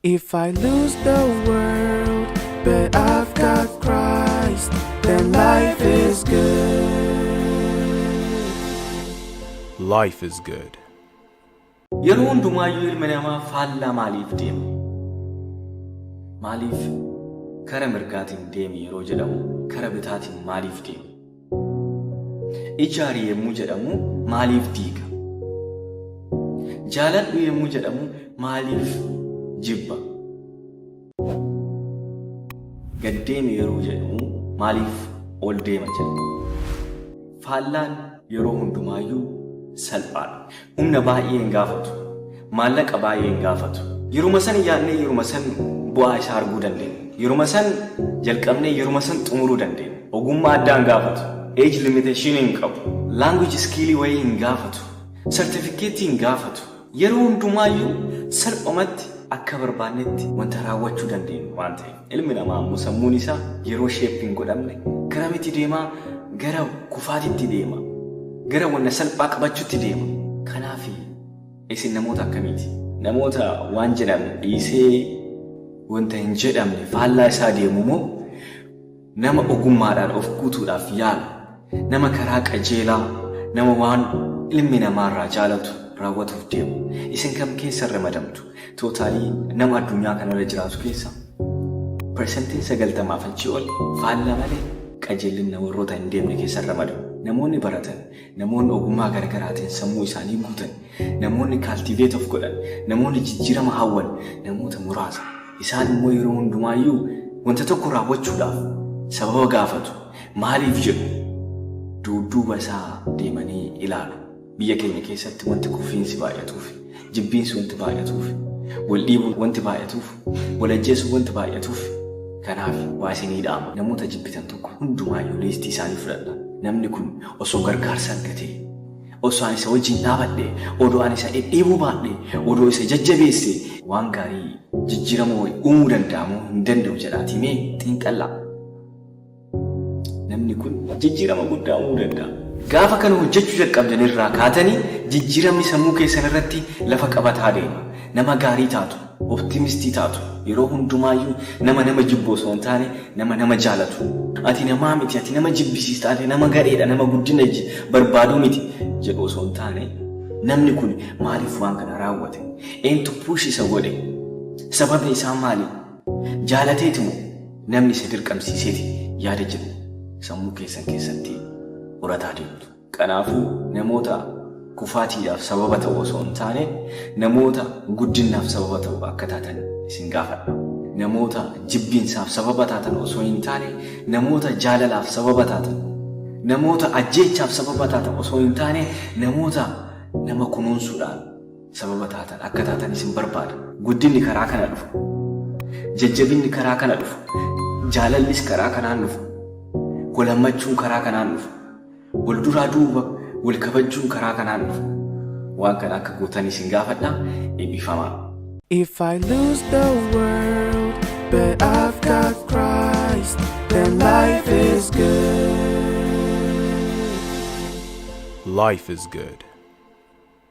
If I lose the world, but I've got Christ, then life is good. Life is good. Yeroo hundumayyuu ilmi namaa faallaa maaliif deema? Maaliif kara mirgaatiin deemi yeroo jedhamu kara bitaatiin maaliif deema? Ijaarii yemmuu jedhamu maaliif diiga? Jaaladhu yemmuu jedhamu maaliif jibba? Gad deemi yeroo jedhamu maaliif ol deema jedhama? Faallaan yeroo hundumaayyuu salphaadha. Humna baay'ee hin gaafatu. Maallaqa baay'ee hin gaafatu. Yeruma san yaadnee yeruma san bu'aa isaa arguu dandeenya. Yeruma san jalqabnee yeruma san xumuruu dandeenya. Ogummaa addaa hin gaafatu. Age limitation hin qabu. Language skill wayii hin gaafatu. Certificate hin gaafatu. Yeroo hundumaayyuu salphumatti akka barbaannetti wanta raawwachuu dandeenya waan ta'eef ilmi namaa ammoo sammuun isaa yeroo shape hin godhamne garamitti deemaa gara kufaatitti deema. Gara wanna salphaa qabachuutti deema. Kanaaf isin namoota akkamiiti? Namoota waan jedhamu dhiisee wanta hin jedhamne faallaa isaa deemu moo nama ogummaadhaan of guutuudhaaf yaalu, nama karaa qajeelaa, nama waan ilmi namaarraa jaalatu raawwatuuf deemu? Isin kam keessa ramadamtu? Tootaalii nama addunyaa kanarra jiraatu keessa persentiin 90 ol faallaa malee qajeelina warroota hin deemne keessa ramadamu. Namoonni baratan, namoonni ogummaa garaagaraatiin sammuu isaanii guutan, namoonni cultivate of godhan, namoonni jijjiirama hawwan, namoota muraasa. Isaan immoo yeroo hundumaayyuu wanta tokko raawwachuudhaaf sababa gaafatu. Maaliif jedhu duuduuba isaa deemanii ilaalu. Biyya keenya keessatti wanti kufiinsi baay'atuuf, jibbiinsi wanti baay'atuuf, wal dhiibuun wanti baay'atuuf, wal ajjeesuun wanti baay'atuuf. Kanaaf waa isinii dhaama. Namoota jibbitan tokko hundumaayyuu liistii isaanii fudhadha. Namni kun osoo gargaarsaan gatee, osoo ani isa wajjin dhaabadhe, odoo ani isa dhidhiibuu baadhe, odoo isa jajjabeesse waan gaarii jijjiirama uumuu danda'amu hin danda'u jedhaatii mee xiinxallaa. Namni kun jijjiirama guddaa uumuu danda'a. Gaafa kana hojjechuu jalqabdanirraa kaatanii jijjiiramni sammuu keessan irratti lafa qabataa deema. Nama gaarii taatu, optimistii taatu, yeroo hundumaayyuu nama jibbu osoo hin taane nama jaalatu. Ati namaa miti, ati nama jibbisiista, ati nama gareedha, nama guddina barbaaduu miti jedhu osoo hin taane namni kun maaliif waan kana raawwate? Eentu puush isa godhe? Sababni isaa maali? Jaalateetimoo namni isa dirqamsiiseeti yaada jedhu sammuu keessan keessatti horataa deemtu. Kanaafuu namoota kufaatiidhaaf sababa ta'u osoo hin taane namoota guddinaaf sababa ta'u akka taatan isin gaafadha. Namoota jibbiinsaaf sababa taatan osoo hin taane namoota jaalalaaf sababa taatan, namoota ajjeechaaf sababa taatan osoo hin taane namoota nama kunuunsuudhaan sababa taatan akka taatan isin barbaada. Guddinni karaa kana dhufu, jajjabinni karaa kana dhufu, jaalallis karaa kanaan dhufu, walhammachuun karaa kanaan dhufu, wal duraa duuba wal kabajuun karaa kanaan dhufu. Waan kana akka gootan isin gaafadha. Eebbifamaa. If I lose the world, but I've got Christ, then life is good. Life is good.